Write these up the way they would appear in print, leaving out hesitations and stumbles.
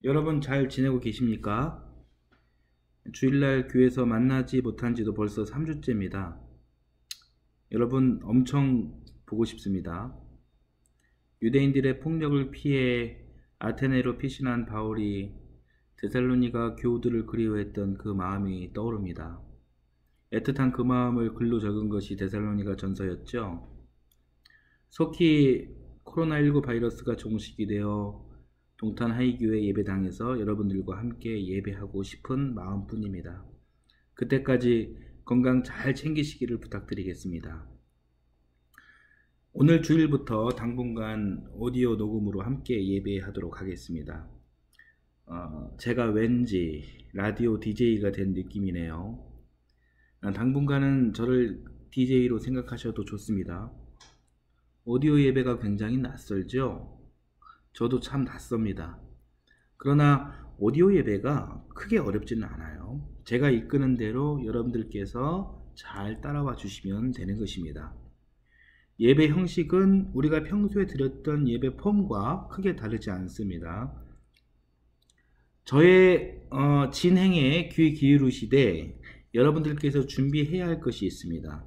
여러분 잘 지내고 계십니까? 주일날 교회에서 만나지 못한 지도 벌써 3주째입니다. 여러분 엄청 보고 싶습니다. 유대인들의 폭력을 피해 아테네로 피신한 바울이 데살로니가 교우들을 그리워했던 그 마음이 떠오릅니다. 애틋한 그 마음을 글로 적은 것이 데살로니가 전서였죠. 속히 코로나19 바이러스가 종식이 되어 동탄 하이교회 예배당에서 여러분들과 함께 예배하고 싶은 마음뿐입니다. 그때까지 건강 잘 챙기시기를 부탁드리겠습니다. 오늘 주일부터 당분간 오디오 녹음으로 함께 예배하도록 하겠습니다. 제가 왠지 라디오 DJ가 된 느낌이네요. 당분간은 저를 DJ로 생각하셔도 좋습니다. 오디오 예배가 굉장히 낯설죠? 저도 참 낯섭니다. 그러나 오디오 예배가 크게 어렵지는 않아요. 제가 이끄는 대로 여러분들께서 잘 따라와 주시면 되는 것입니다. 예배 형식은 우리가 평소에 드렸던 예배 폼과 크게 다르지 않습니다. 저의 진행에 귀 기울이시되 여러분들께서 준비해야 할 것이 있습니다.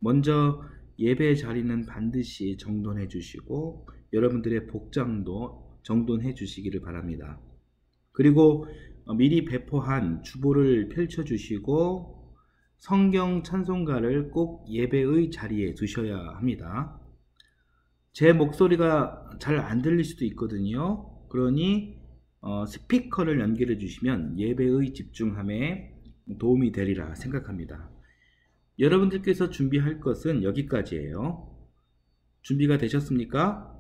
먼저 예배 자리는 반드시 정돈해 주시고 여러분들의 복장도 정돈해 주시기를 바랍니다. 그리고 미리 배포한 주보를 펼쳐 주시고 성경 찬송가를 꼭 예배의 자리에 두셔야 합니다. 제 목소리가 잘 안 들릴 수도 있거든요. 그러니 스피커를 연결해 주시면 예배의 집중함에 도움이 되리라 생각합니다. 여러분들께서 준비할 것은 여기까지예요. 준비가 되셨습니까?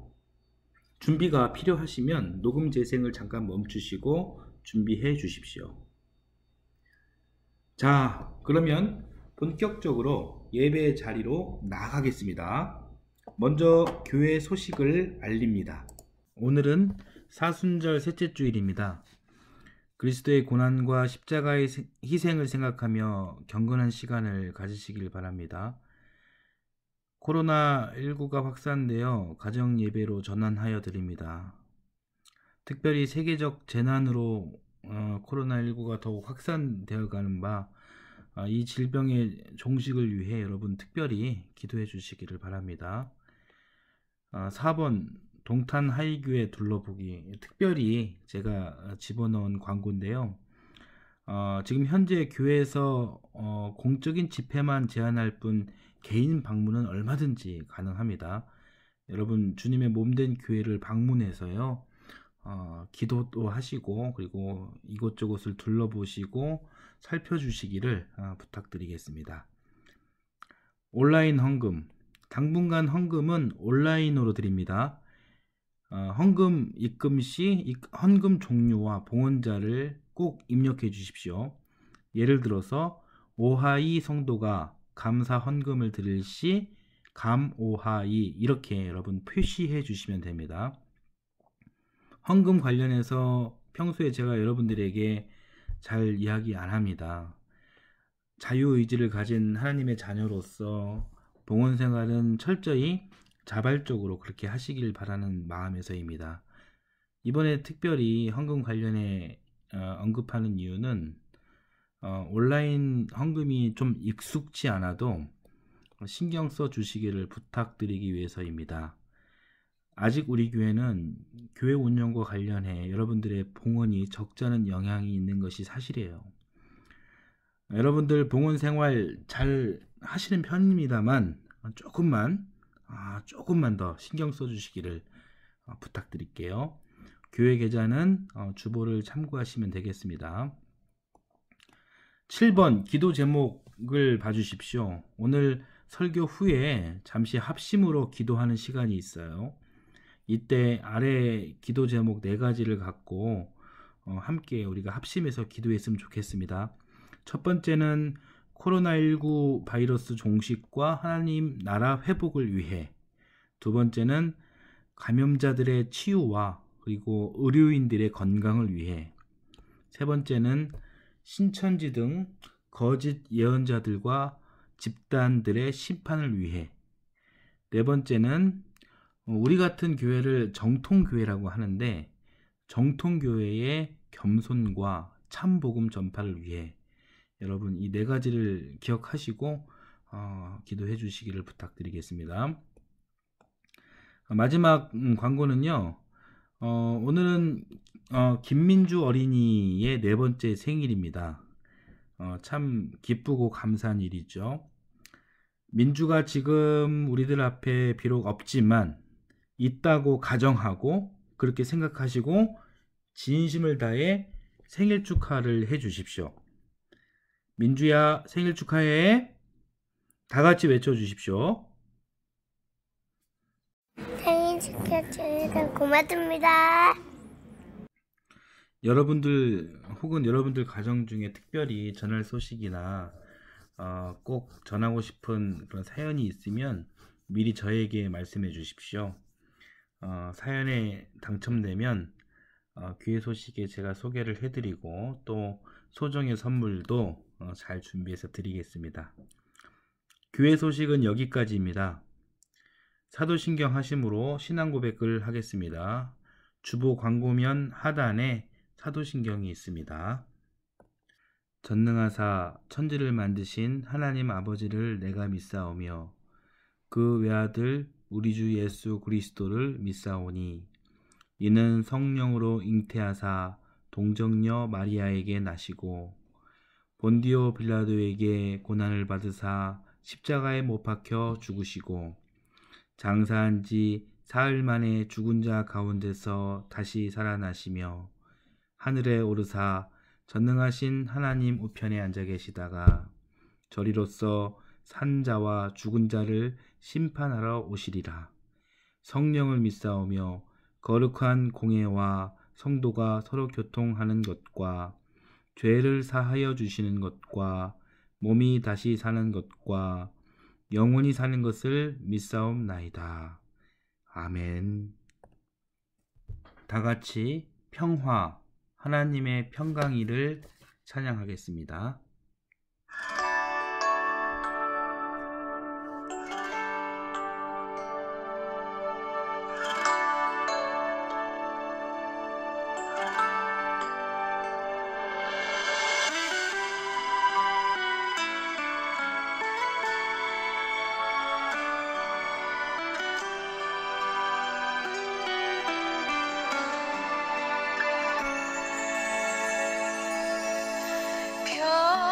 준비가 필요하시면 녹음 재생을 잠깐 멈추시고 준비해 주십시오. 자, 그러면 본격적으로 예배 자리로 나가겠습니다. 먼저 교회 소식을 알립니다. 오늘은 사순절 셋째 주일입니다. 그리스도의 고난과 십자가의 희생을 생각하며 경건한 시간을 가지시길 바랍니다. 코로나19가 확산되어 가정예배로 전환하여 드립니다. 특별히 세계적 재난으로 코로나19가 더욱 확산되어 가는 바 이 질병의 종식을 위해 여러분 특별히 기도해 주시기를 바랍니다. 4번 동탄 하이교회 둘러보기, 특별히 제가 집어넣은 광고인데요. 지금 현재 교회에서 공적인 집회만 제한할 뿐 개인 방문은 얼마든지 가능합니다. 여러분 주님의 몸된 교회를 방문해서요, 기도도 하시고 그리고 이곳저곳을 둘러보시고 살펴주시기를 부탁드리겠습니다. 온라인 헌금, 당분간 헌금은 온라인으로 드립니다. 헌금 입금 시 헌금 종류와 봉헌자를 꼭 입력해 주십시오. 예를 들어서 오하이 성도가 감사 헌금을 드릴 시 감오하이 이렇게 여러분 표시해 주시면 됩니다. 헌금 관련해서 평소에 제가 여러분들에게 잘 이야기 안 합니다. 자유의지를 가진 하나님의 자녀로서 봉헌 생활은 철저히 자발적으로 그렇게 하시길 바라는 마음에서입니다. 이번에 특별히 헌금 관련해 언급하는 이유는 온라인 헌금이 좀 익숙지 않아도 신경 써 주시기를 부탁드리기 위해서입니다. 아직 우리 교회는 교회 운영과 관련해 여러분들의 봉헌이 적잖은 영향이 있는 것이 사실이에요. 여러분들 봉헌 생활 잘 하시는 편입니다만 조금만 더 신경 써 주시기를 부탁드릴게요. 교회 계좌는 주보를 참고하시면 되겠습니다. 7번 기도 제목을 봐주십시오. 오늘 설교 후에 잠시 합심으로 기도하는 시간이 있어요. 이때 아래 기도 제목 4가지를 갖고 함께 우리가 합심해서 기도했으면 좋겠습니다. 첫 번째는 코로나19 바이러스 종식과 하나님 나라 회복을 위해, 두 번째는 감염자들의 치유와 그리고 의료인들의 건강을 위해, 세 번째는 신천지 등 거짓 예언자들과 집단들의 심판을 위해, 네 번째는 우리 같은 교회를 정통교회라고 하는데 정통교회의 겸손과 참복음 전파를 위해 여러분 이 네 가지를 기억하시고 기도해 주시기를 부탁드리겠습니다. 마지막 광고는요. 오늘은 김민주 어린이의 네 번째 생일입니다. 참 기쁘고 감사한 일이죠. 민주가 지금 우리들 앞에 비록 없지만 있다고 가정하고 그렇게 생각하시고 진심을 다해 생일 축하를 해 주십시오. 민주야, 생일 축하해. 다 같이 외쳐 주십시오. 생일 축하해주셔서 고맙습니다. 여러분들 혹은 여러분들 가정 중에 특별히 전할 소식이나 꼭 전하고 싶은 그런 사연이 있으면 미리 저에게 말씀해 주십시오. 사연에 당첨되면 교회 소식에 제가 소개를 해드리고 또 소정의 선물도 잘 준비해서 드리겠습니다. 교회 소식은 여기까지입니다. 사도신경 하심으로 신앙 고백을 하겠습니다. 주보 광고면 하단에 사도신경이 있습니다. 전능하사 천지를 만드신 하나님 아버지를 내가 믿사오며 그 외아들 우리 주 예수 그리스도를 믿사오니 이는 성령으로 잉태하사 동정녀 마리아에게 나시고 본디오 빌라도에게 고난을 받으사 십자가에 못 박혀 죽으시고 장사한 지 사흘 만에 죽은 자 가운데서 다시 살아나시며 하늘에 오르사 전능하신 하나님 우편에 앉아 계시다가 저리로서 산 자와 죽은 자를 심판하러 오시리라. 성령을 믿사오며 거룩한 공회와 성도가 서로 교통하는 것과 죄를 사하여 주시는 것과 몸이 다시 사는 것과 영원히 사는 것을 믿사옵나이다. 아멘. 다 같이 평화, 하나님의 평강이를 찬양하겠습니다. 평화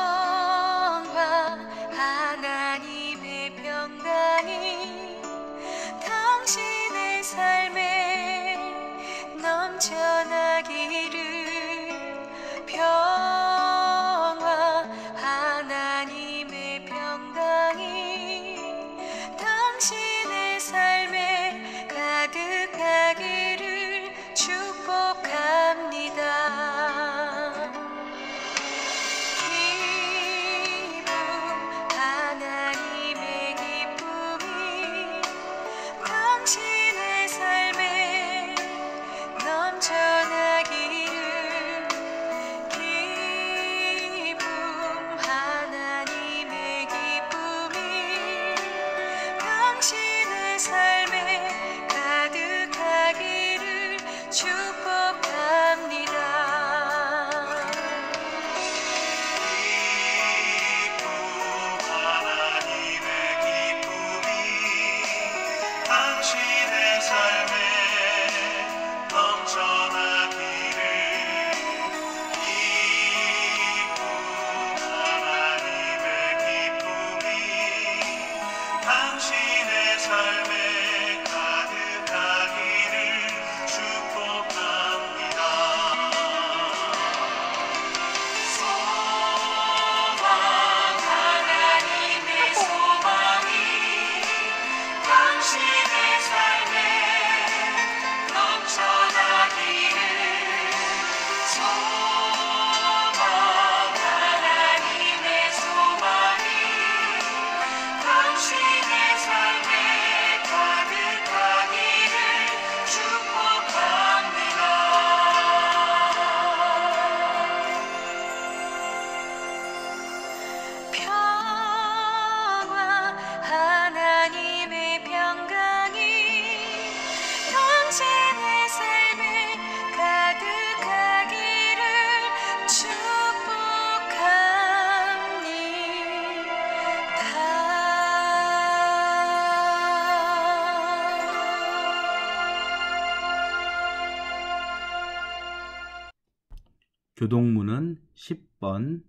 교동문은 10번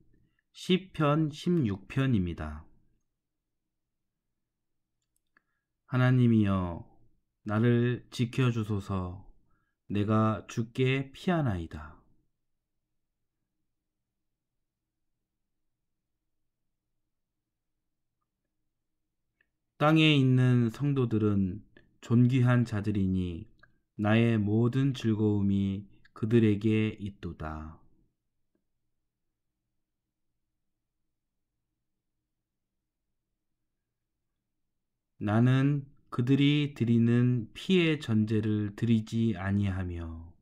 시편 16편입니다. 하나님이여 나를 지켜주소서. 내가 주께 피하나이다. 땅에 있는 성도들은 존귀한 자들이니 나의 모든 즐거움이 그들에게 있도다. 나는 그들이 드리는 피의 전제를 드리지 아니하며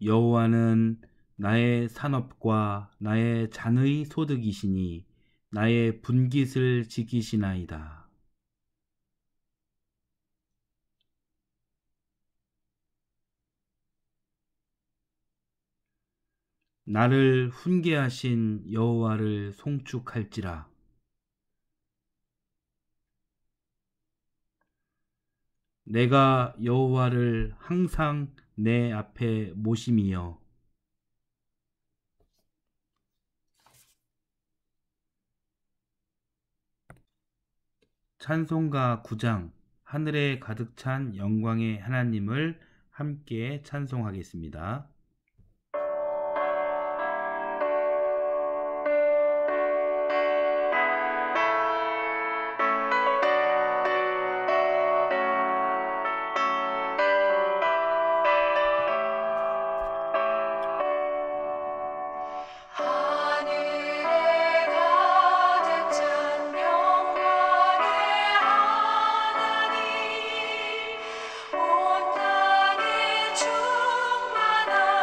여호와는 나의 산업과 나의 잔의 소득이시니 나의 분깃을 지키시나이다. 나를 훈계하신 여호와를 송축할지라. 내가 여호와를 항상 내 앞에 모심이여 찬송가 9장 하늘에 가득 찬 영광의 하나님을 함께 찬송하겠습니다. 온 땅에 충만한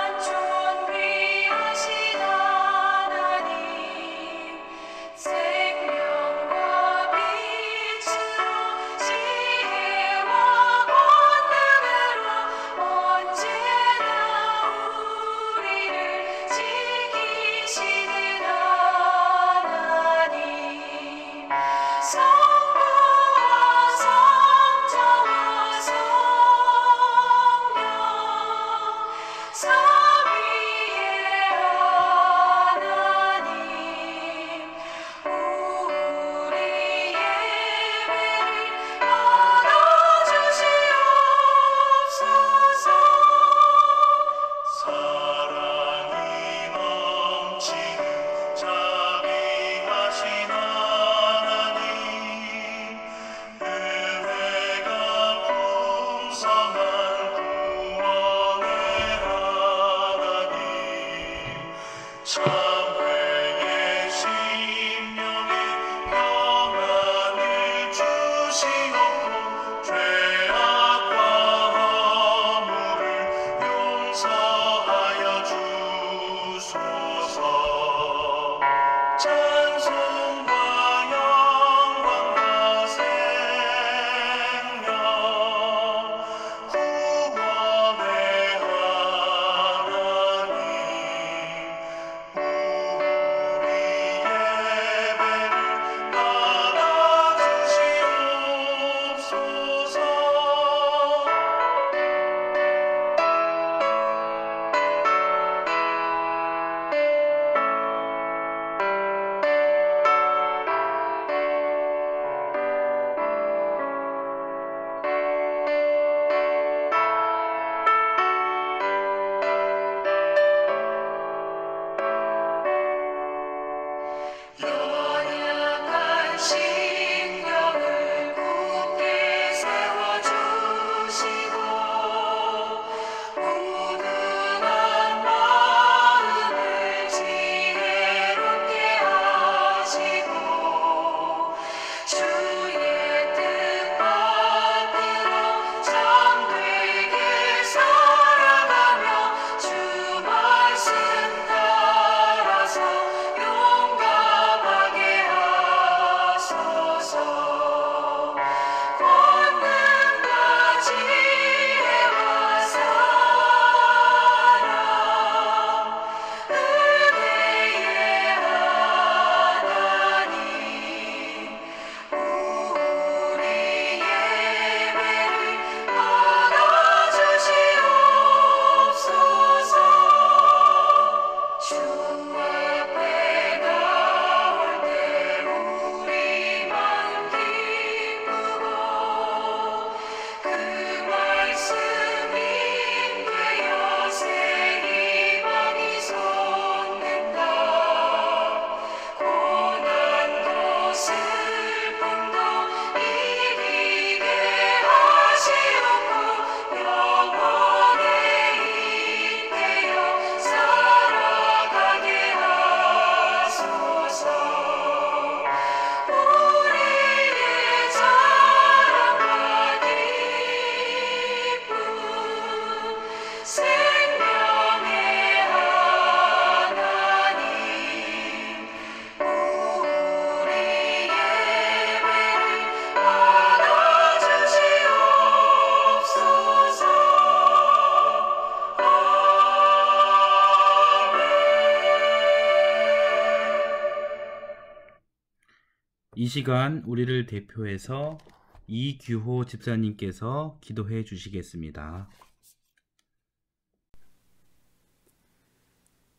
시간 우리를 대표해서 이규호 집사님께서 기도해 주시겠습니다.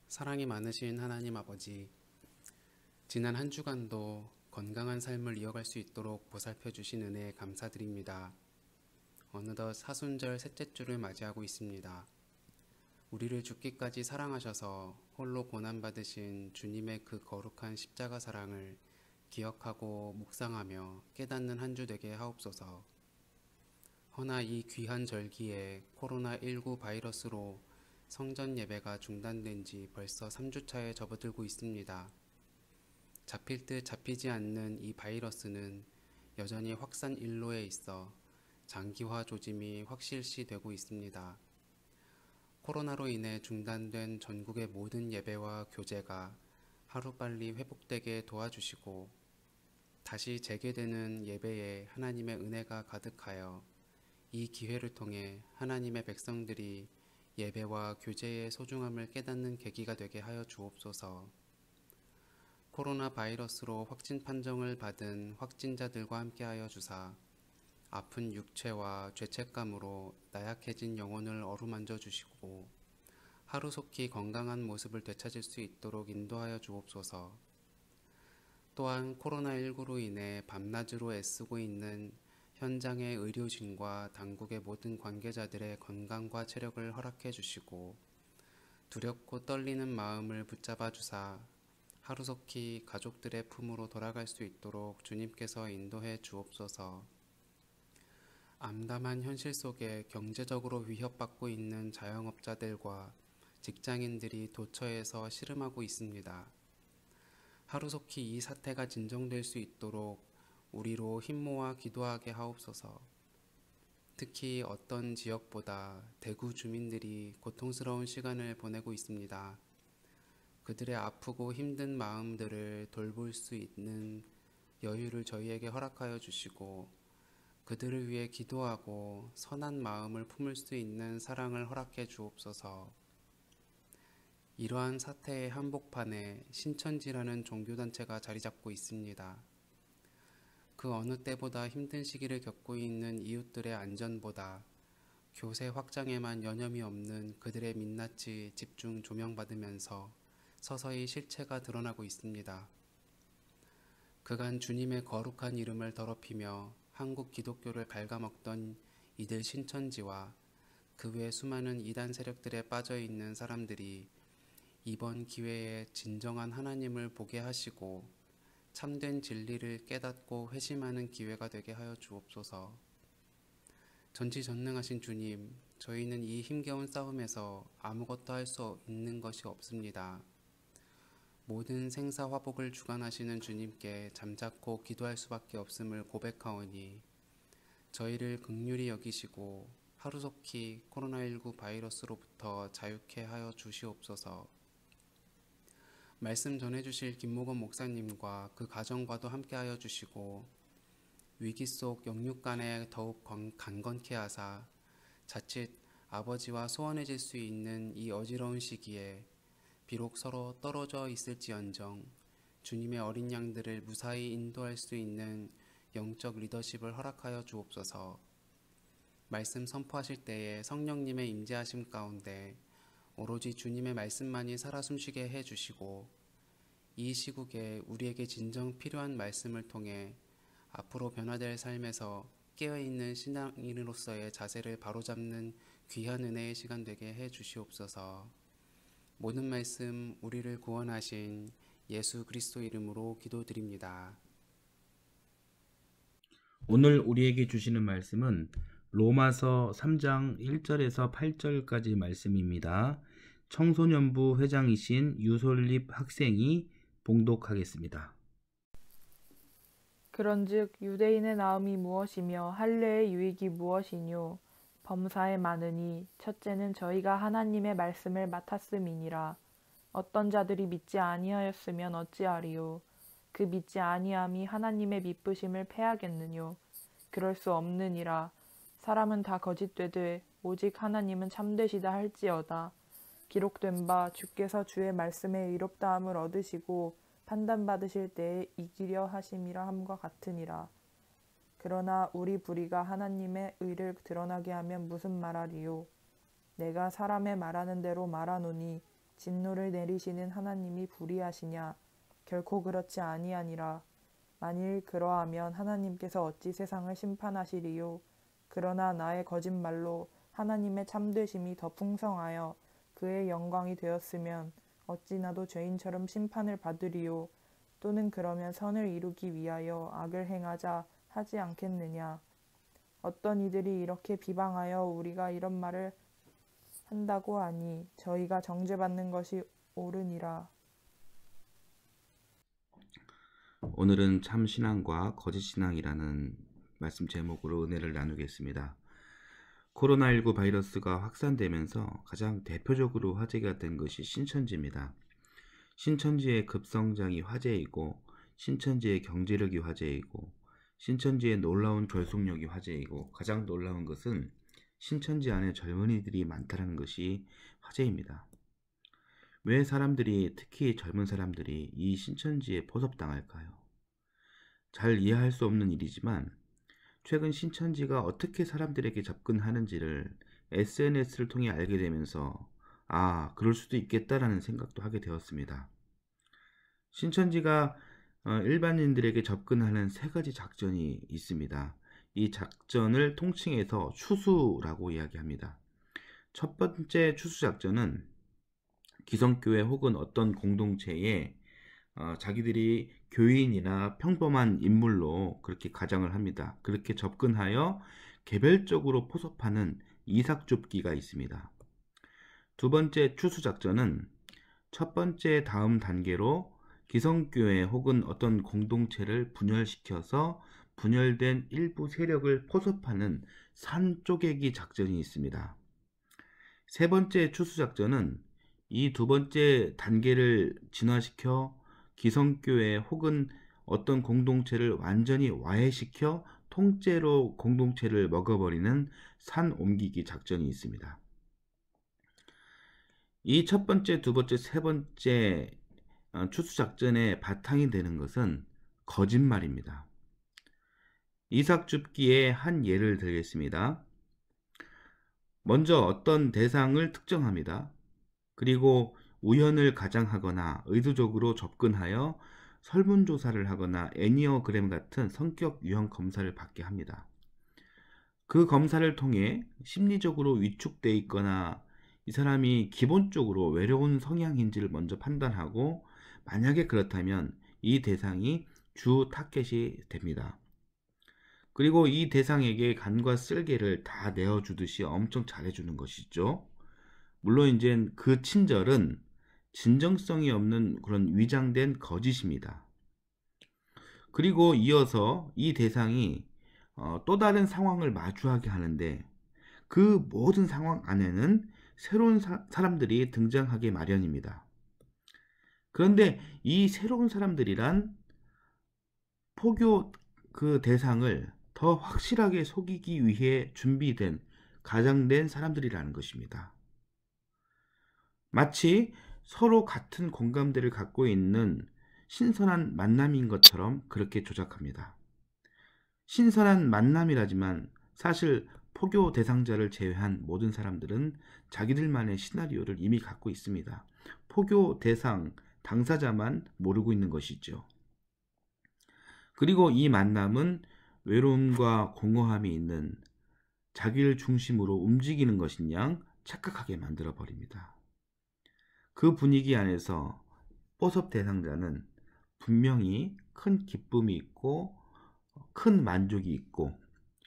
사랑이 많으신 하나님 아버지, 지난 한 주간도 건강한 삶을 이어갈 수 있도록 보살펴 주신 은혜에 감사드립니다. 어느덧 사순절 셋째 주를 맞이하고 있습니다. 우리를 죽기까지 사랑하셔서 홀로 고난받으신 주님의 그 거룩한 십자가 사랑을 기억하고 묵상하며 깨닫는 한 주 되게 하옵소서. 허나 이 귀한 절기에 코로나19 바이러스로 성전 예배가 중단된 지 벌써 3주차에 접어들고 있습니다. 잡힐 듯 잡히지 않는 이 바이러스는 여전히 확산 일로에 있어 장기화 조짐이 확실시되고 있습니다. 코로나로 인해 중단된 전국의 모든 예배와 교제가 하루빨리 회복되게 도와주시고 다시 재개되는 예배에 하나님의 은혜가 가득하여 이 기회를 통해 하나님의 백성들이 예배와 교제의 소중함을 깨닫는 계기가 되게 하여 주옵소서. 코로나 바이러스로 확진 판정을 받은 확진자들과 함께하여 주사 아픈 육체와 죄책감으로 나약해진 영혼을 어루만져 주시고 하루속히 건강한 모습을 되찾을 수 있도록 인도하여 주옵소서. 또한 코로나19로 인해 밤낮으로 애쓰고 있는 현장의 의료진과 당국의 모든 관계자들의 건강과 체력을 허락해 주시고 두렵고 떨리는 마음을 붙잡아 주사 하루속히 가족들의 품으로 돌아갈 수 있도록 주님께서 인도해 주옵소서. 암담한 현실 속에 경제적으로 위협받고 있는 자영업자들과 직장인들이 도처에서 씨름하고 있습니다. 하루속히 이 사태가 진정될 수 있도록 우리로 힘 모아 기도하게 하옵소서. 특히 어떤 지역보다 대구 주민들이 고통스러운 시간을 보내고 있습니다. 그들의 아프고 힘든 마음들을 돌볼 수 있는 여유를 저희에게 허락하여 주시고 그들을 위해 기도하고 선한 마음을 품을 수 있는 사랑을 허락해 주옵소서. 이러한 사태의 한복판에 신천지라는 종교단체가 자리잡고 있습니다. 그 어느 때보다 힘든 시기를 겪고 있는 이웃들의 안전보다 교세 확장에만 여념이 없는 그들의 민낯이 집중 조명받으면서 서서히 실체가 드러나고 있습니다. 그간 주님의 거룩한 이름을 더럽히며 한국 기독교를 갉아먹던 이들 신천지와 그 외 수많은 이단 세력들에 빠져있는 사람들이 이번 기회에 진정한 하나님을 보게 하시고 참된 진리를 깨닫고 회심하는 기회가 되게 하여 주옵소서. 전지전능하신 주님, 저희는 이 힘겨운 싸움에서 아무것도 할 수 있는 것이 없습니다. 모든 생사화복을 주관하시는 주님께 잠자코 기도할 수밖에 없음을 고백하오니 저희를 긍휼히 여기시고 하루속히 코로나19 바이러스로부터 자유케 하여 주시옵소서. 말씀 전해주실 김모건 목사님과 그 가정과도 함께하여 주시고 위기 속 영육간에 더욱 강건케 하사 자칫 아버지와 소원해질 수 있는 이 어지러운 시기에 비록 서로 떨어져 있을지언정 주님의 어린 양들을 무사히 인도할 수 있는 영적 리더십을 허락하여 주옵소서. 말씀 선포하실 때에 성령님의 임재하심 가운데 오로지 주님의 말씀만이 살아 숨쉬게 해주시고 이 시국에 우리에게 진정 필요한 말씀을 통해 앞으로 변화될 삶에서 깨어있는 신앙인으로서의 자세를 바로잡는 귀한 은혜의 시간 되게 해주시옵소서. 모든 말씀 우리를 구원하신 예수 그리스도 이름으로 기도드립니다. 오늘 우리에게 주시는 말씀은 로마서 3장 1절에서 8절까지 말씀입니다. 청소년부 회장이신 유솔립 학생이 봉독하겠습니다. 그런즉 유대인의 나음이 무엇이며 할례의 유익이 무엇이뇨? 범사에 많으니 첫째는 저희가 하나님의 말씀을 맡았음이니라. 어떤 자들이 믿지 아니하였으면 어찌하리요? 그 믿지 아니함이 하나님의 미쁘심을 패하겠느뇨? 그럴 수 없느니라. 사람은 다 거짓되되 오직 하나님은 참되시다 할지어다. 기록된 바 주께서 주의 말씀에 의롭다함을 얻으시고 판단받으실 때에 이기려 하심이라 함과 같으니라. 그러나 우리 불의가 하나님의 의를 드러나게 하면 무슨 말하리요? 내가 사람의 말하는 대로 말하노니 진노를 내리시는 하나님이 불의하시냐? 결코 그렇지 아니하니라. 만일 그러하면 하나님께서 어찌 세상을 심판하시리요? 그러나 나의 거짓말로 하나님의 참되심이 더 풍성하여 그의 영광이 되었으면 어찌 나도 죄인처럼 심판을 받으리요? 또는 그러면 선을 이루기 위하여 악을 행하자 하지 않겠느냐? 어떤 이들이 이렇게 비방하여 우리가 이런 말을 한다고 하니 저희가 정죄받는 것이 옳으니라. 오늘은 참신앙과 거짓신앙이라는 말씀 제목으로 은혜를 나누겠습니다. 코로나19 바이러스가 확산되면서 가장 대표적으로 화제가 된 것이 신천지입니다. 신천지의 급성장이 화제이고, 신천지의 경제력이 화제이고, 신천지의 놀라운 결속력이 화제이고, 가장 놀라운 것은 신천지 안에 젊은이들이 많다는 것이 화제입니다. 왜 사람들이, 특히 젊은 사람들이 이 신천지에 포섭당할까요? 잘 이해할 수 없는 일이지만 최근 신천지가 어떻게 사람들에게 접근하는지를 SNS를 통해 알게 되면서 그럴 수도 있겠다라는 생각도 하게 되었습니다. 신천지가 일반인들에게 접근하는 세 가지 작전이 있습니다. 이 작전을 통칭해서 추수라고 이야기합니다. 첫 번째 추수 작전은 기성교회 혹은 어떤 공동체에 자기들이 교인이나 평범한 인물로 그렇게 가장을 합니다. 그렇게 접근하여 개별적으로 포섭하는 이삭줍기가 있습니다. 두 번째 추수 작전은 첫 번째 다음 단계로 기성교회 혹은 어떤 공동체를 분열시켜서 분열된 일부 세력을 포섭하는 산 쪼개기 작전이 있습니다. 세 번째 추수 작전은 이 두 번째 단계를 진화시켜 기성교회 혹은 어떤 공동체를 완전히 와해시켜 통째로 공동체를 먹어버리는 산 옮기기 작전이 있습니다. 이 첫 번째, 두 번째, 세 번째 추수 작전의 바탕이 되는 것은 거짓말입니다. 이삭줍기의 한 예를 들겠습니다. 먼저 어떤 대상을 특정합니다. 그리고 우연을 가장하거나 의도적으로 접근하여 설문조사를 하거나 애니어그램 같은 성격 유형 검사를 받게 합니다. 그 검사를 통해 심리적으로 위축되어 있거나 이 사람이 기본적으로 외로운 성향인지를 먼저 판단하고, 만약에 그렇다면 이 대상이 주 타겟이 됩니다. 그리고 이 대상에게 간과 쓸개를 다 내어주듯이 엄청 잘해주는 것이죠. 물론 이제 그 친절은 진정성이 없는 그런 위장된 거짓입니다. 그리고 이어서 이 대상이 또 다른 상황을 마주하게 하는데, 그 모든 상황 안에는 새로운 사람들이 등장하기 마련입니다. 그런데 이 새로운 사람들이란 포교 그 대상을 더 확실하게 속이기 위해 준비된, 가장된 사람들이라는 것입니다. 마치 서로 같은 공감대를 갖고 있는 신선한 만남인 것처럼 그렇게 조작합니다. 신선한 만남이라지만 사실 포교 대상자를 제외한 모든 사람들은 자기들만의 시나리오를 이미 갖고 있습니다. 포교 대상 당사자만 모르고 있는 것이죠. 그리고 이 만남은 외로움과 공허함이 있는, 자기를 중심으로 움직이는 것인 양 착각하게 만들어 버립니다. 그 분위기 안에서 포섭 대상자는 분명히 큰 기쁨이 있고 큰 만족이 있고,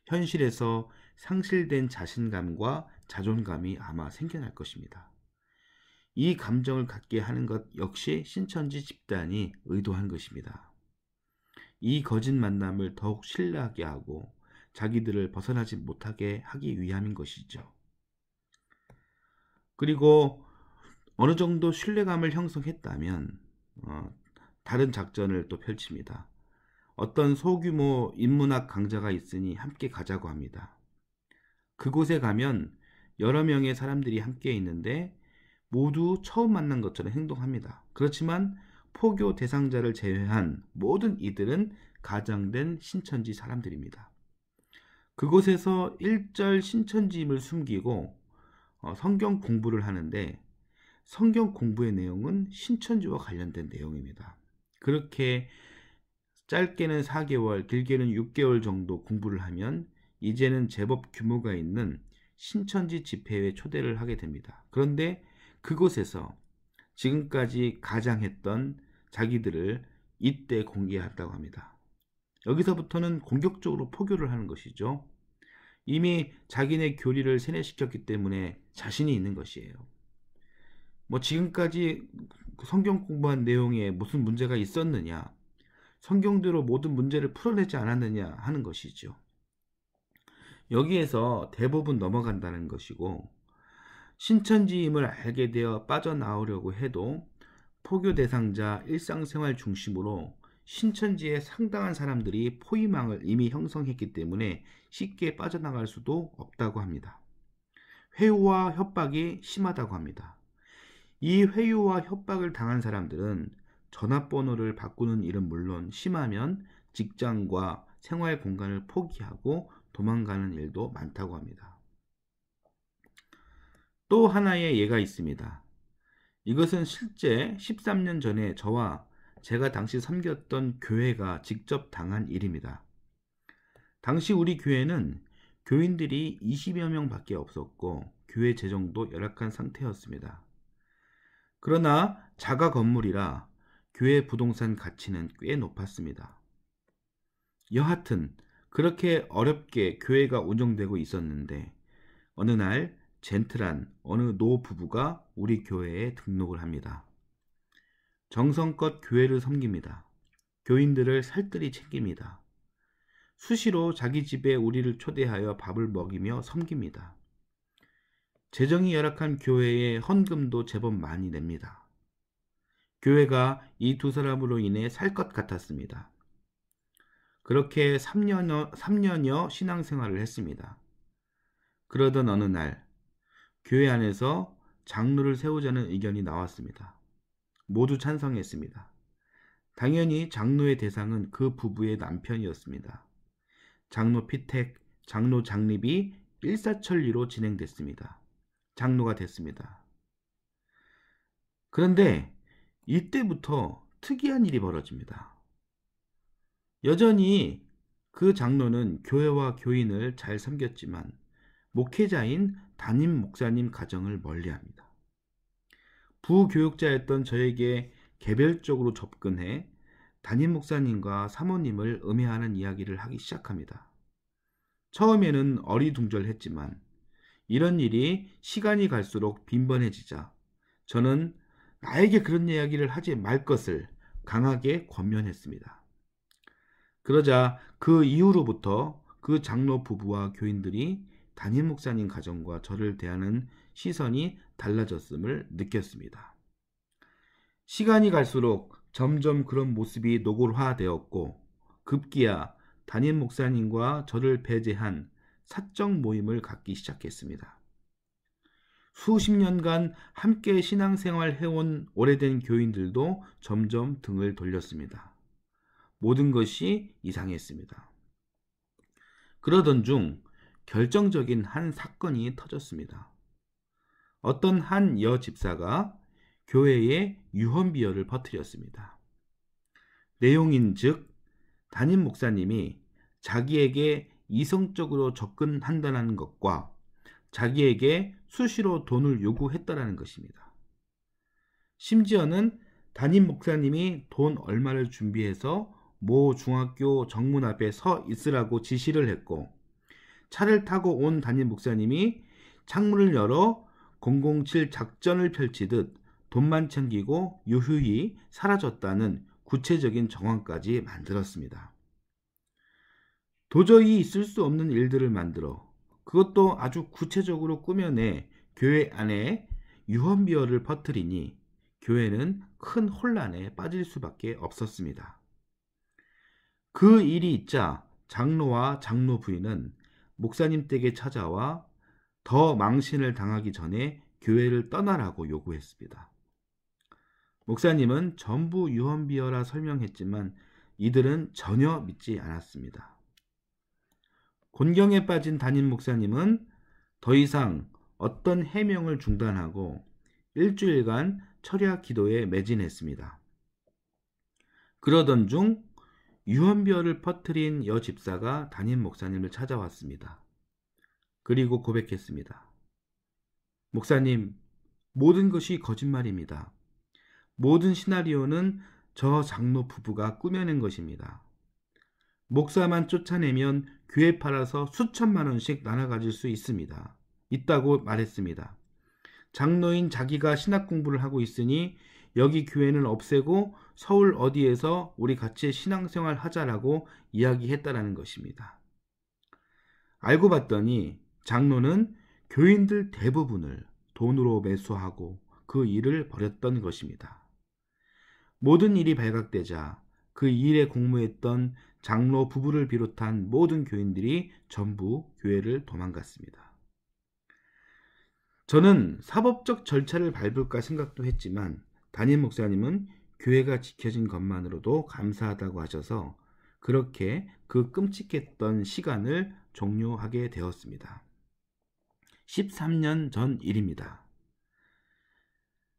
현실에서 상실된 자신감과 자존감이 아마 생겨날 것입니다. 이 감정을 갖게 하는 것 역시 신천지 집단이 의도한 것입니다. 이 거짓 만남을 더욱 신뢰하게 하고 자기들을 벗어나지 못하게 하기 위함인 것이죠. 그리고 어느 정도 신뢰감을 형성했다면 다른 작전을 또 펼칩니다. 어떤 소규모 인문학 강좌가 있으니 함께 가자고 합니다. 그곳에 가면 여러 명의 사람들이 함께 있는데 모두 처음 만난 것처럼 행동합니다. 그렇지만 포교 대상자를 제외한 모든 이들은 가장된 신천지 사람들입니다. 그곳에서 일절 신천지임을 숨기고 성경 공부를 하는데 성경 공부의 내용은 신천지와 관련된 내용입니다. 그렇게 짧게는 4개월, 길게는 6개월 정도 공부를 하면 이제는 제법 규모가 있는 신천지 집회에 초대를 하게 됩니다. 그런데 그곳에서 지금까지 가장했던 자기들을 이때 공개한다고 합니다. 여기서부터는 공격적으로 포교를 하는 것이죠. 이미 자기네 교리를 세뇌시켰기 때문에 자신이 있는 것이에요. 지금까지 성경 공부한 내용에 무슨 문제가 있었느냐, 성경대로 모든 문제를 풀어내지 않았느냐 하는 것이죠. 여기에서 대부분 넘어간다는 것이고, 신천지임을 알게 되어 빠져나오려고 해도 포교 대상자 일상생활 중심으로 신천지의 상당한 사람들이 포위망을 이미 형성했기 때문에 쉽게 빠져나갈 수도 없다고 합니다. 회유와 협박이 심하다고 합니다. 이 회유와 협박을 당한 사람들은 전화번호를 바꾸는 일은 물론 심하면 직장과 생활 공간을 포기하고 도망가는 일도 많다고 합니다. 또 하나의 예가 있습니다. 이것은 실제 13년 전에 저와 제가 당시 섬겼던 교회가 직접 당한 일입니다. 당시 우리 교회는 교인들이 20여 명밖에 없었고 교회 재정도 열악한 상태였습니다. 그러나 자가 건물이라 교회 부동산 가치는 꽤 높았습니다. 여하튼 그렇게 어렵게 교회가 운영되고 있었는데 어느 날 젠틀한 어느 노 부부가 우리 교회에 등록을 합니다. 정성껏 교회를 섬깁니다. 교인들을 살뜰히 챙깁니다. 수시로 자기 집에 우리를 초대하여 밥을 먹이며 섬깁니다. 재정이 열악한 교회에 헌금도 제법 많이 냅니다. 교회가 이 두 사람으로 인해 살 것 같았습니다. 그렇게 3년여 신앙생활을 했습니다. 그러던 어느 날 교회 안에서 장로를 세우자는 의견이 나왔습니다. 모두 찬성했습니다. 당연히 장로의 대상은 그 부부의 남편이었습니다. 장로 피택, 장로 장립이 일사천리로 진행됐습니다. 장로가 됐습니다. 그런데 이때부터 특이한 일이 벌어집니다. 여전히 그 장로는 교회와 교인을 잘 섬겼지만 목회자인 담임 목사님 가정을 멀리합니다. 부교육자였던 저에게 개별적으로 접근해 담임 목사님과 사모님을 음해하는 이야기를 하기 시작합니다. 처음에는 어리둥절했지만 이런 일이 시간이 갈수록 빈번해지자 저는 나에게 그런 이야기를 하지 말 것을 강하게 권면했습니다. 그러자 그 이후로부터 그 장로 부부와 교인들이 담임 목사님 가정과 저를 대하는 시선이 달라졌음을 느꼈습니다. 시간이 갈수록 점점 그런 모습이 노골화되었고 급기야 담임 목사님과 저를 배제한 사적 모임을 갖기 시작했습니다. 수십 년간 함께 신앙생활 해온 오래된 교인들도 점점 등을 돌렸습니다. 모든 것이 이상했습니다. 그러던 중 결정적인 한 사건이 터졌습니다. 어떤 한 여집사가 교회에 유언비어를 퍼뜨렸습니다. 내용인즉 담임 목사님이 자기에게 이성적으로 접근한다는 것과 자기에게 수시로 돈을 요구했다는 것입니다. 심지어는 담임 목사님이 돈 얼마를 준비해서 모 중학교 정문 앞에 서 있으라고 지시를 했고 차를 타고 온 담임 목사님이 창문을 열어 007 작전을 펼치듯 돈만 챙기고 유유히 사라졌다는 구체적인 정황까지 만들었습니다. 도저히 있을 수 없는 일들을 만들어 그것도 아주 구체적으로 꾸며내 교회 안에 유언비어를 퍼뜨리니 교회는 큰 혼란에 빠질 수밖에 없었습니다. 그 일이 있자 장로와 장로 부인은 목사님 댁에 찾아와 더 망신을 당하기 전에 교회를 떠나라고 요구했습니다. 목사님은 전부 유언비어라 설명했지만 이들은 전혀 믿지 않았습니다. 곤경에 빠진 담임 목사님은 더 이상 어떤 해명을 중단하고 일주일간 철야 기도에 매진했습니다. 그러던 중 유언비어를 퍼뜨린 여 집사가 담임 목사님을 찾아왔습니다. 그리고 고백했습니다. 목사님, 모든 것이 거짓말입니다. 모든 시나리오는 저 장로 부부가 꾸며낸 것입니다. 목사만 쫓아내면 교회 팔아서 수천만 원씩 나눠 가질 수 있다고 말했습니다. 장로인 자기가 신학 공부를 하고 있으니 여기 교회는 없애고 서울 어디에서 우리 같이 신앙생활 하자라고 이야기했다라는 것입니다. 알고 봤더니 장로는 교인들 대부분을 돈으로 매수하고 그 일을 벌였던 것입니다. 모든 일이 발각되자 그 일에 공모했던 장로 부부를 비롯한 모든 교인들이 전부 교회를 도망갔습니다. 저는 사법적 절차를 밟을까 생각도 했지만 담임 목사님은 교회가 지켜진 것만으로도 감사하다고 하셔서 그렇게 그 끔찍했던 시간을 종료하게 되었습니다. 13년 전 일입니다.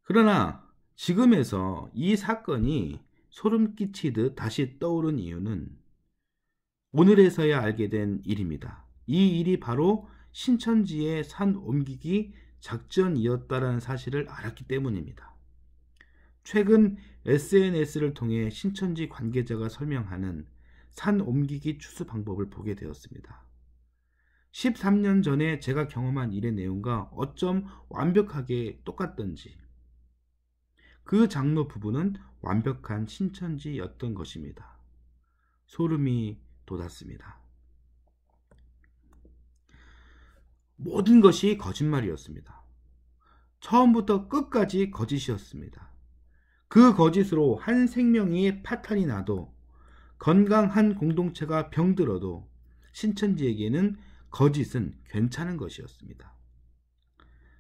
그러나 지금에서 이 사건이 소름 끼치듯 다시 떠오른 이유는 오늘에서야 알게 된 일입니다. 이 일이 바로 신천지의 산 옮기기 작전이었다라는 사실을 알았기 때문입니다. 최근 SNS를 통해 신천지 관계자가 설명하는 산 옮기기 추수 방법을 보게 되었습니다. 13년 전에 제가 경험한 일의 내용과 어쩜 완벽하게 똑같던지 그 장로 부부는 완벽한 신천지였던 것입니다. 소름이 돋았습니다. 모든 것이 거짓말이었습니다. 처음부터 끝까지 거짓이었습니다. 그 거짓으로 한 생명이 파탄이 나도 건강한 공동체가 병들어도 신천지에게는 거짓은 괜찮은 것이었습니다.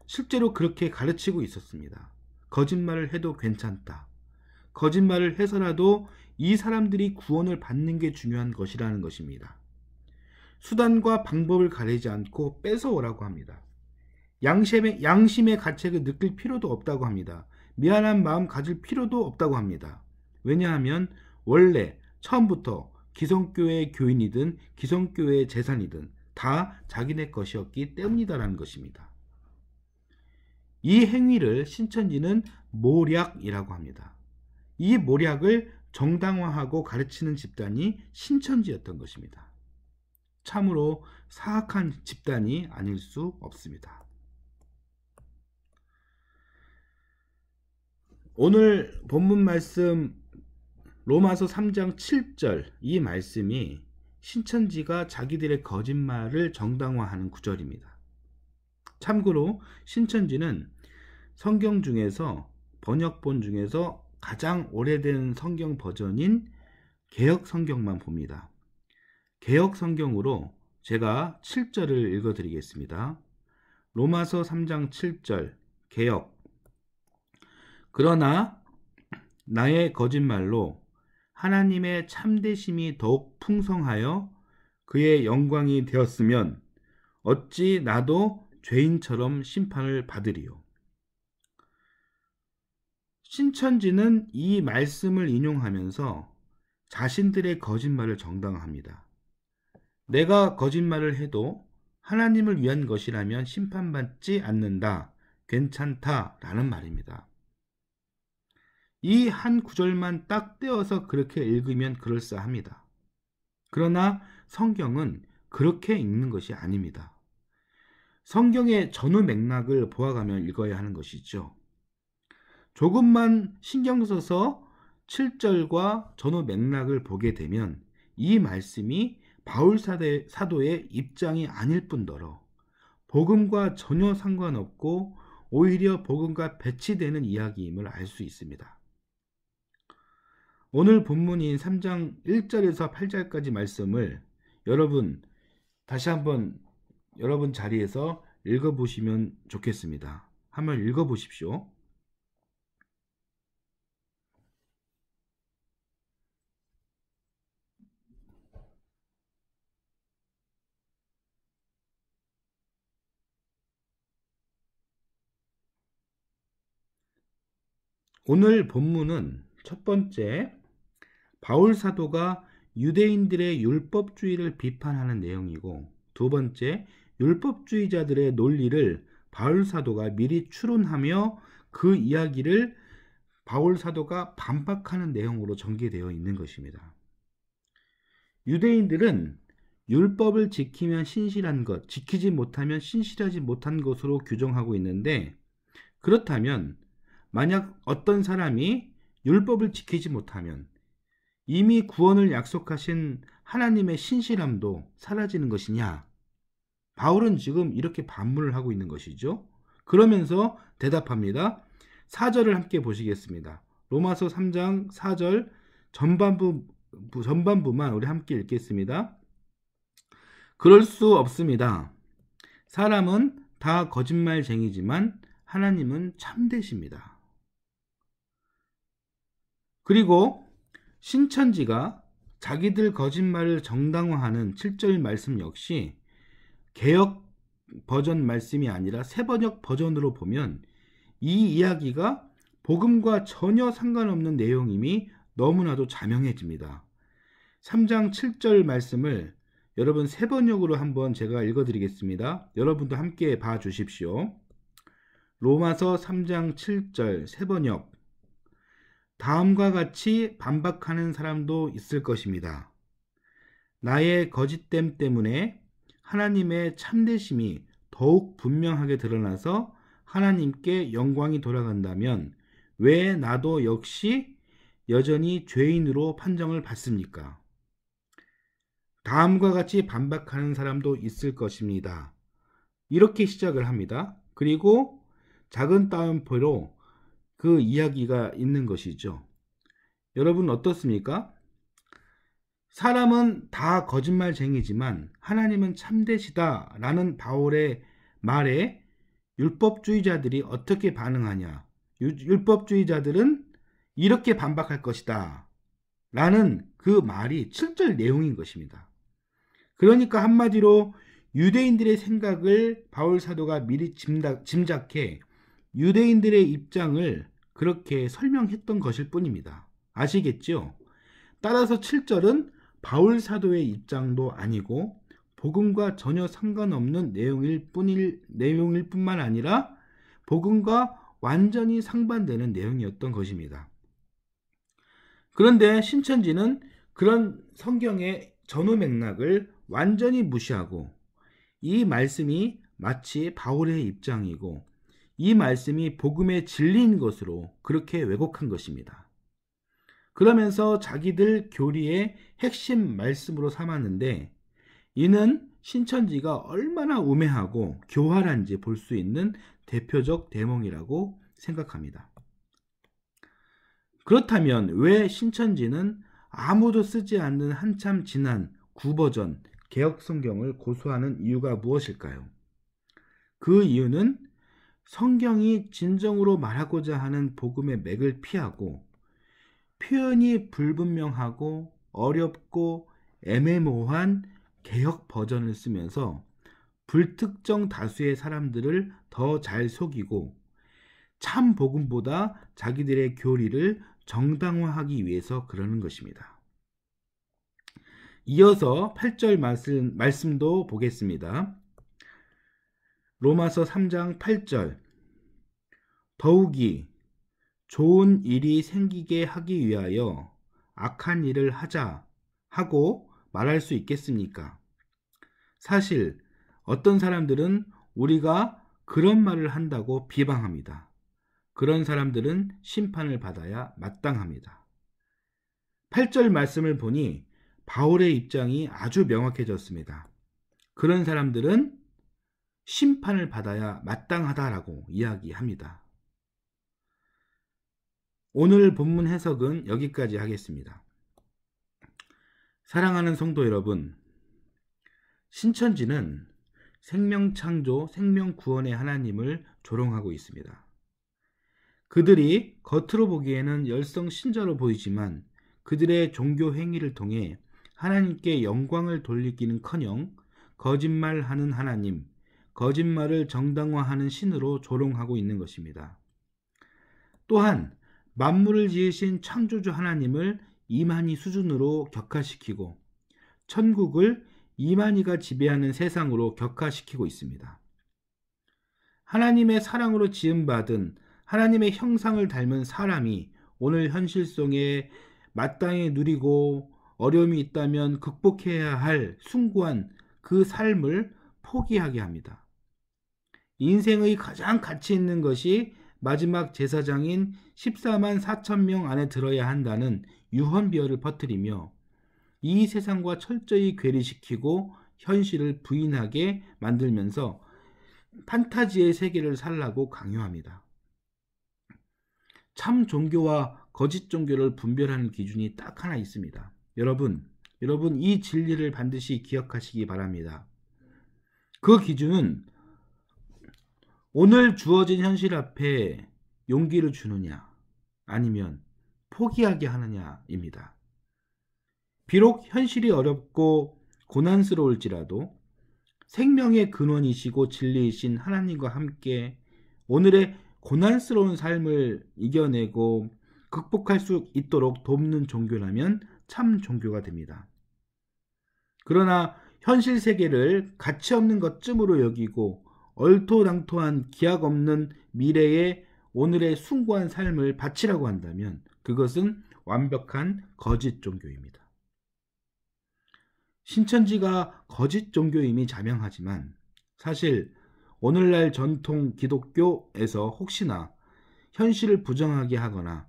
실제로 그렇게 가르치고 있었습니다. 거짓말을 해도 괜찮다. 거짓말을 해서라도 이 사람들이 구원을 받는 게 중요한 것이라는 것입니다. 수단과 방법을 가리지 않고 뺏어오라고 합니다. 양심의 가책을 느낄 필요도 없다고 합니다. 미안한 마음 가질 필요도 없다고 합니다. 왜냐하면 원래 처음부터 기성교회의 교인이든 기성교회의 재산이든 다 자기네 것이었기 때문이다라는 것입니다. 이 행위를 신천지는 모략이라고 합니다. 이 모략을 정당화하고 가르치는 집단이 신천지였던 것입니다. 참으로 사악한 집단이 아닐 수 없습니다. 오늘 본문 말씀 로마서 3장 7절 이 말씀이 신천지가 자기들의 거짓말을 정당화하는 구절입니다. 참고로 신천지는 성경 중에서 번역본 중에서 가장 오래된 성경 버전인 개역 성경만 봅니다. 개역 성경으로 제가 7절을 읽어드리겠습니다. 로마서 3장 7절 개역. 그러나 나의 거짓말로 하나님의 참되심이 더욱 풍성하여 그의 영광이 되었으면 어찌 나도 죄인처럼 심판을 받으리요. 신천지는 이 말씀을 인용하면서 자신들의 거짓말을 정당화합니다. 내가 거짓말을 해도 하나님을 위한 것이라면 심판받지 않는다. 괜찮다. 라는 말입니다. 이 한 구절만 딱 떼어서 그렇게 읽으면 그럴싸합니다. 그러나 성경은 그렇게 읽는 것이 아닙니다. 성경의 전후 맥락을 보아가며 읽어야 하는 것이죠. 조금만 신경 써서 7절과 전후 맥락을 보게 되면 이 말씀이 바울 사도의 입장이 아닐 뿐더러 복음과 전혀 상관없고 오히려 복음과 배치되는 이야기임을 알 수 있습니다. 오늘 본문인 3장 1절에서 8절까지 말씀을 여러분 다시 한번 여러분 자리에서 읽어보시면 좋겠습니다. 한번 읽어보십시오. 오늘 본문은 첫 번째, 바울 사도가 유대인들의 율법주의를 비판하는 내용이고, 두 번째, 율법주의자들의 논리를 바울 사도가 미리 추론하며 그 이야기를 바울 사도가 반박하는 내용으로 전개되어 있는 것입니다. 유대인들은 율법을 지키면 신실한 것, 지키지 못하면 신실하지 못한 것으로 규정하고 있는데, 그렇다면 만약 어떤 사람이 율법을 지키지 못하면 이미 구원을 약속하신 하나님의 신실함도 사라지는 것이냐? 바울은 지금 이렇게 반문을 하고 있는 것이죠. 그러면서 대답합니다. 4절을 함께 보시겠습니다. 로마서 3장 4절 전반부만 우리 함께 읽겠습니다. 그럴 수 없습니다. 사람은 다 거짓말쟁이지만 하나님은 참되십니다. 그리고 신천지가 자기들 거짓말을 정당화하는 7절 말씀 역시 개역 버전 말씀이 아니라 새번역 버전으로 보면 이 이야기가 복음과 전혀 상관없는 내용임이 너무나도 자명해집니다. 3장 7절 말씀을 여러분 새번역으로 한번 제가 읽어드리겠습니다. 여러분도 함께 봐주십시오. 로마서 3장 7절 새번역. 다음과 같이 반박하는 사람도 있을 것입니다. 나의 거짓됨 때문에 하나님의 참되심이 더욱 분명하게 드러나서 하나님께 영광이 돌아간다면 왜 나도 역시 여전히 죄인으로 판정을 받습니까? 다음과 같이 반박하는 사람도 있을 것입니다. 이렇게 시작을 합니다. 그리고 작은 따옴표로 그 이야기가 있는 것이죠. 여러분 어떻습니까? 사람은 다 거짓말쟁이지만 하나님은 참되시다 라는 바울의 말에 율법주의자들이 어떻게 반응하냐? 율법주의자들은 이렇게 반박할 것이다 라는 그 말이 7절 내용인 것입니다. 그러니까 한마디로 유대인들의 생각을 바울 사도가 미리 짐작해 유대인들의 입장을 그렇게 설명했던 것일 뿐입니다. 아시겠죠? 따라서 7절은 바울 사도의 입장도 아니고 복음과 전혀 상관없는 내용일 뿐만 아니라 복음과 완전히 상반되는 내용이었던 것입니다. 그런데 신천지는 그런 성경의 전후 맥락을 완전히 무시하고 이 말씀이 마치 바울의 입장이고 이 말씀이 복음의 진리인 것으로 그렇게 왜곡한 것입니다. 그러면서 자기들 교리의 핵심 말씀으로 삼았는데 이는 신천지가 얼마나 우매하고 교활한지 볼 수 있는 대표적 대목이라고 생각합니다. 그렇다면 왜 신천지는 아무도 쓰지 않는 한참 지난 구버전 개역성경을 고수하는 이유가 무엇일까요? 그 이유는 성경이 진정으로 말하고자 하는 복음의 맥을 피하고 표현이 불분명하고 어렵고 애매모호한 개역 버전을 쓰면서 불특정 다수의 사람들을 더 잘 속이고 참 복음보다 자기들의 교리를 정당화하기 위해서 그러는 것입니다. 이어서 8절 말씀도 보겠습니다. 로마서 3장 8절. 더욱이 좋은 일이 생기게 하기 위하여 악한 일을 하자 하고 말할 수 있겠습니까? 사실 어떤 사람들은 우리가 그런 말을 한다고 비방합니다. 그런 사람들은 심판을 받아야 마땅합니다. 8절 말씀을 보니 바울의 입장이 아주 명확해졌습니다. 그런 사람들은 심판을 받아야 마땅하다라고 이야기합니다. 오늘 본문 해석은 여기까지 하겠습니다. 사랑하는 성도 여러분, 신천지는 생명창조, 생명구원의 하나님을 조롱하고 있습니다. 그들이 겉으로 보기에는 열성신자로 보이지만 그들의 종교 행위를 통해 하나님께 영광을 돌리기는커녕 거짓말하는 하나님, 거짓말을 정당화하는 신으로 조롱하고 있는 것입니다. 또한 만물을 지으신 창조주 하나님을 이만희 수준으로 격화시키고 천국을 이만희가 지배하는 세상으로 격화시키고 있습니다. 하나님의 사랑으로 지음받은 하나님의 형상을 닮은 사람이 오늘 현실 속에 마땅히 누리고 어려움이 있다면 극복해야 할 숭고한 그 삶을 포기하게 합니다. 인생의 가장 가치 있는 것이 마지막 제사장인 14만 4천 명 안에 들어야 한다는 유언비어를 퍼뜨리며 이 세상과 철저히 괴리시키고 현실을 부인하게 만들면서 판타지의 세계를 살라고 강요합니다. 참 종교와 거짓 종교를 분별하는 기준이 딱 하나 있습니다. 여러분 이 진리를 반드시 기억하시기 바랍니다. 그 기준은 오늘 주어진 현실 앞에 용기를 주느냐 아니면 포기하게 하느냐입니다. 비록 현실이 어렵고 고난스러울지라도 생명의 근원이시고 진리이신 하나님과 함께 오늘의 고난스러운 삶을 이겨내고 극복할 수 있도록 돕는 종교라면 참 종교가 됩니다. 그러나 현실 세계를 가치 없는 것쯤으로 여기고 얼토당토한 기약 없는 미래에 오늘의 숭고한 삶을 바치라고 한다면 그것은 완벽한 거짓 종교입니다. 신천지가 거짓 종교임이 자명하지만 사실 오늘날 전통 기독교에서 혹시나 현실을 부정하게 하거나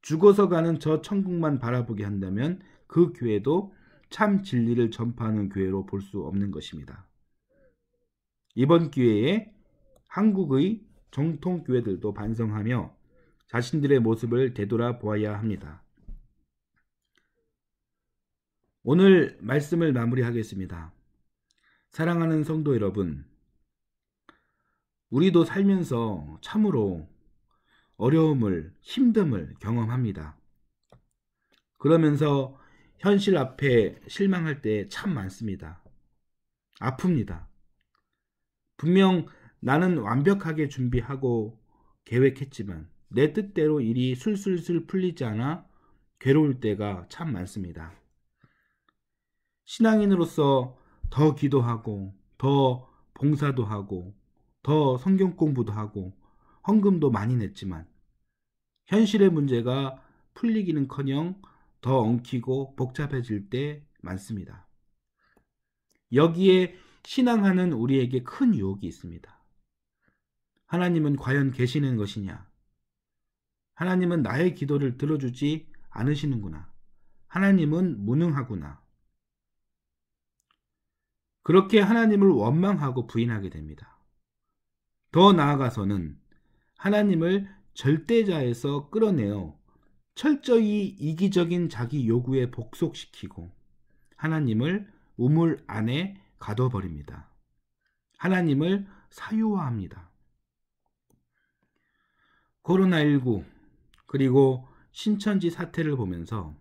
죽어서 가는 저 천국만 바라보게 한다면 그 교회도 참 진리를 전파하는 교회로 볼 수 없는 것입니다. 이번 기회에 한국의 정통 교회들도 반성하며 자신들의 모습을 되돌아보아야 합니다. 오늘 말씀을 마무리하겠습니다. 사랑하는 성도 여러분, 우리도 살면서 참으로 어려움을, 힘듦을 경험합니다. 그러면서 현실 앞에 실망할 때 참 많습니다. 아픕니다. 분명 나는 완벽하게 준비하고 계획했지만 내 뜻대로 일이 술술술 풀리지 않아 괴로울 때가 참 많습니다. 신앙인으로서 더 기도하고 더 봉사도 하고 더 성경 공부도 하고 헌금도 많이 냈지만 현실의 문제가 풀리기는커녕 더 엉키고 복잡해질 때 많습니다. 여기에 신앙하는 우리에게 큰 유혹이 있습니다. 하나님은 과연 계시는 것이냐? 하나님은 나의 기도를 들어주지 않으시는구나. 하나님은 무능하구나. 그렇게 하나님을 원망하고 부인하게 됩니다. 더 나아가서는 하나님을 절대자에서 끌어내어 철저히 이기적인 자기 요구에 복속시키고 하나님을 우물 안에 가둬버립니다. 하나님을 사유화합니다. 코로나19 그리고 신천지 사태를 보면서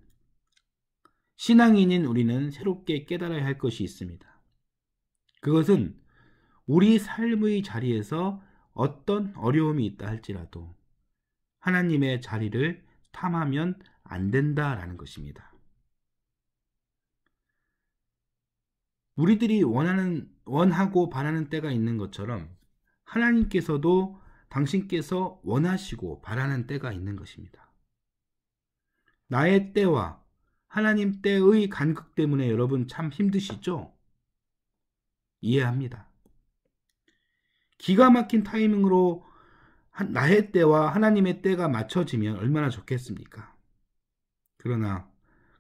신앙인인 우리는 새롭게 깨달아야 할 것이 있습니다. 그것은 우리 삶의 자리에서 어떤 어려움이 있다 할지라도 하나님의 자리를 탐하면 안 된다라는 것입니다. 우리들이 원하고 바라는 때가 있는 것처럼 하나님께서도 당신께서 원하시고 바라는 때가 있는 것입니다. 나의 때와 하나님 때의 간극 때문에 여러분 참 힘드시죠? 이해합니다. 기가 막힌 타이밍으로 나의 때와 하나님의 때가 맞춰지면 얼마나 좋겠습니까? 그러나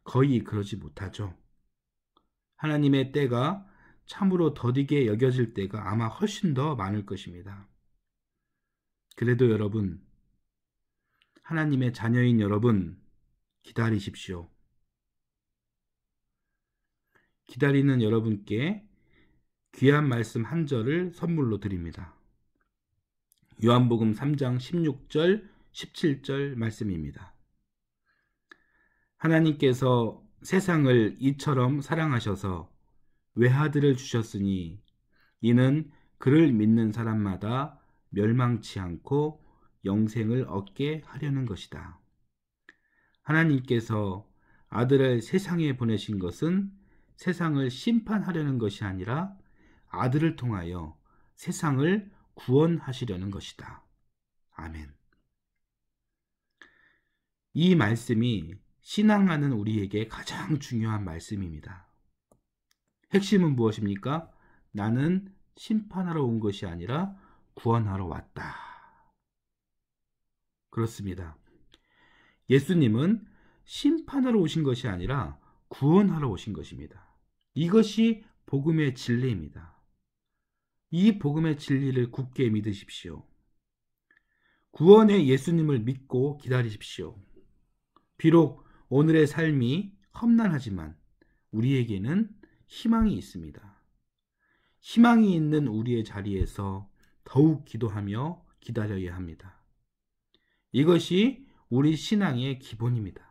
거의 그러지 못하죠. 하나님의 때가 참으로 더디게 여겨질 때가 아마 훨씬 더 많을 것입니다. 그래도 여러분, 하나님의 자녀인 여러분, 기다리십시오. 기다리는 여러분께 귀한 말씀 한 절을 선물로 드립니다. 요한복음 3장 16절, 17절 말씀입니다. 하나님께서 세상을 이처럼 사랑하셔서 외아들을 주셨으니 이는 그를 믿는 사람마다 멸망치 않고 영생을 얻게 하려는 것이다. 하나님께서 아들을 세상에 보내신 것은 세상을 심판하려는 것이 아니라 아들을 통하여 세상을 구원하시려는 것이다. 아멘. 이 말씀이 신앙하는 우리에게 가장 중요한 말씀입니다. 핵심은 무엇입니까? 나는 심판하러 온 것이 아니라 구원하러 왔다. 그렇습니다. 예수님은 심판하러 오신 것이 아니라 구원하러 오신 것입니다. 이것이 복음의 진리입니다. 이 복음의 진리를 굳게 믿으십시오. 구원의 예수님을 믿고 기다리십시오. 비록 오늘의 삶이 험난하지만 우리에게는 희망이 있습니다. 희망이 있는 우리의 자리에서 더욱 기도하며 기다려야 합니다. 이것이 우리 신앙의 기본입니다.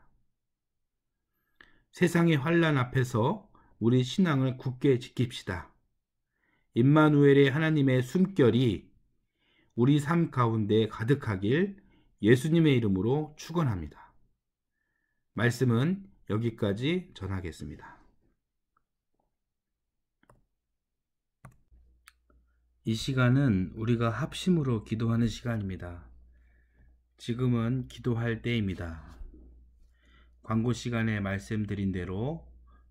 세상의 환난 앞에서 우리 신앙을 굳게 지킵시다. 임마누엘의 하나님의 숨결이 우리 삶 가운데 가득하길 예수님의 이름으로 축원합니다. 말씀은 여기까지 전하겠습니다. 이 시간은 우리가 합심으로 기도하는 시간입니다. 지금은 기도할 때입니다. 광고 시간에 말씀드린 대로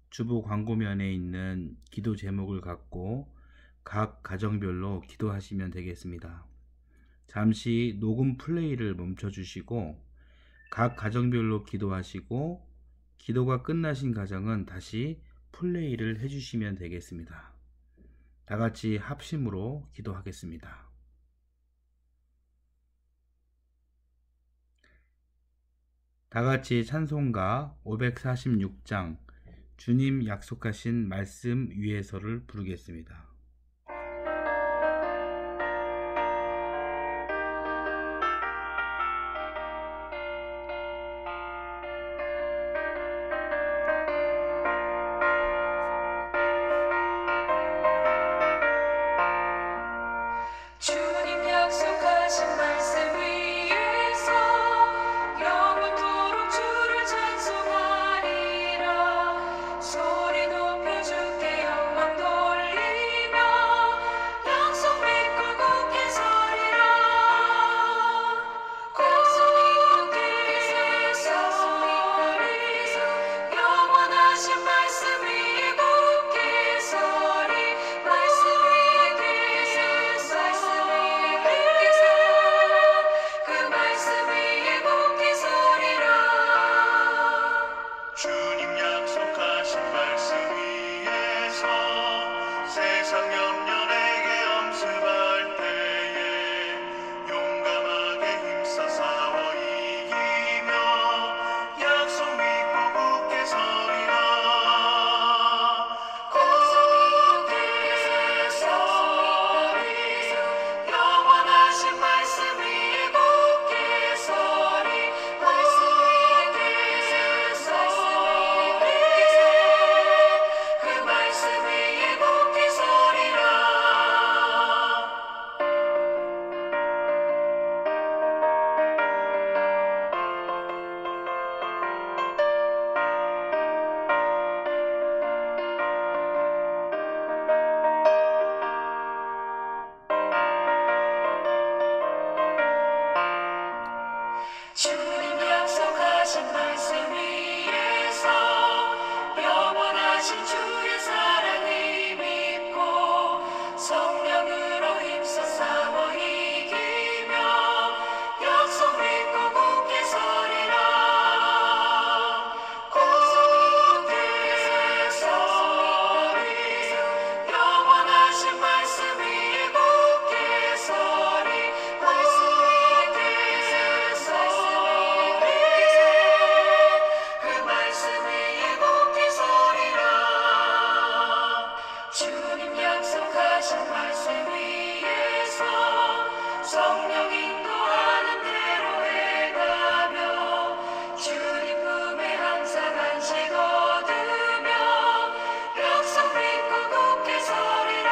주보 광고면에 있는 기도 제목을 갖고 각 가정별로 기도하시면 되겠습니다. 잠시 녹음 플레이를 멈춰주시고 각 가정별로 기도하시고 기도가 끝나신 가정은 다시 플레이를 해주시면 되겠습니다. 다 같이 합심으로 기도하겠습니다. 다 같이 찬송가 546장 주님 약속하신 말씀 위에서를 부르겠습니다. 주님 약속하신 말씀 위에서 영원토록 주를 찬송하리라. 소리 높여 주께 영광 돌리며 약속 믿고 굳게 서리라. 약속 믿고 굳게 서리라. 영원하신 말씀 위에 굳게 서리. 말씀 위에 그 말씀 위에 굳게 서리라. 주님 약속하신 말씀 위에서 세상 염려 내게 엄습할 때에 용감하게 힘써 싸워 이기며 약속 믿고 굳게 서리라. 굳게 서리. 영원하신 말씀 위에 굳게 서리. 말씀 위에 그 말씀 위에 굳게 서리라. 주님 약속하신 말씀 위에서 영원하신 주의 사랑을 믿고 성령으로 힘써 싸워 이기며 약속 믿고 굳게 서리라. 굳게 서리. 영원하신 말씀 위에 굳게 서리. 말씀 위에 그 말씀 위에 굳게 서리라. 주님 약속하신 말씀 위에서 성령 인도하는 대로 행하며 주님 품에 항상 안식 얻으며 약속 믿고 굳게 서리라.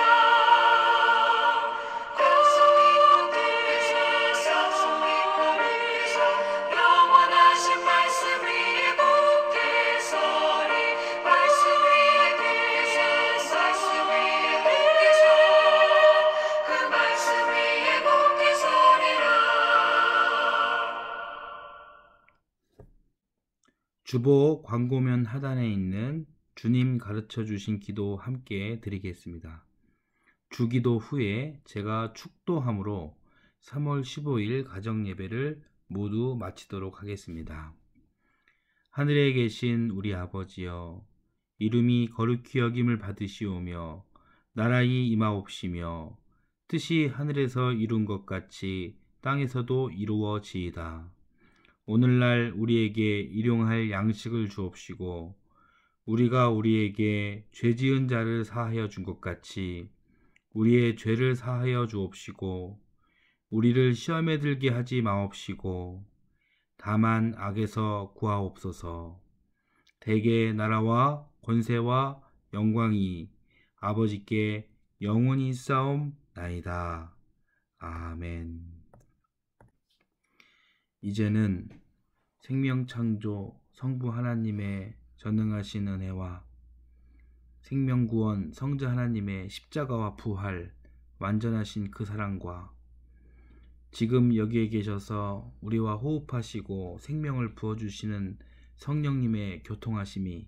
약속 믿고 굳게 서리. 주보 광고면 하단에 있는 주님 가르쳐 주신 기도 함께 드리겠습니다. 주기도 후에 제가 축도함으로 3월 15일 가정예배를 모두 마치도록 하겠습니다. 하늘에 계신 우리 아버지여, 이름이 거룩히 여김을 받으시오며 나라의 임하옵시며 뜻이 하늘에서 이룬 것 같이 땅에서도 이루어지이다. 오늘날 우리에게 일용할 양식을 주옵시고 우리가 우리에게 죄지은 자를 사하여 준 것 같이 우리의 죄를 사하여 주옵시고 우리를 시험에 들게 하지 마옵시고 다만 악에서 구하옵소서. 대개 나라와 권세와 영광이 아버지께 영원히 싸움나이다. 아멘. 이제는 생명창조 성부 하나님의 전능하신 은혜와 생명구원 성자 하나님의 십자가와 부활 완전하신 그 사랑과 지금 여기에 계셔서 우리와 호흡하시고 생명을 부어주시는 성령님의 교통하심이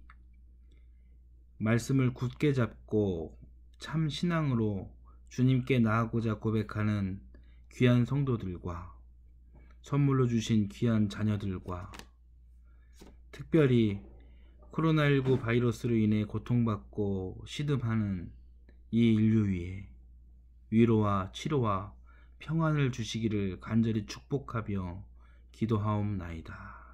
말씀을 굳게 잡고 참 신앙으로 주님께 나아가고자 고백하는 귀한 성도들과 선물로 주신 귀한 자녀들과 특별히 코로나19 바이러스로 인해 고통받고 시름하는 이 인류 위에 위로와 치료와 평안을 주시기를 간절히 축복하며 기도하옵나이다.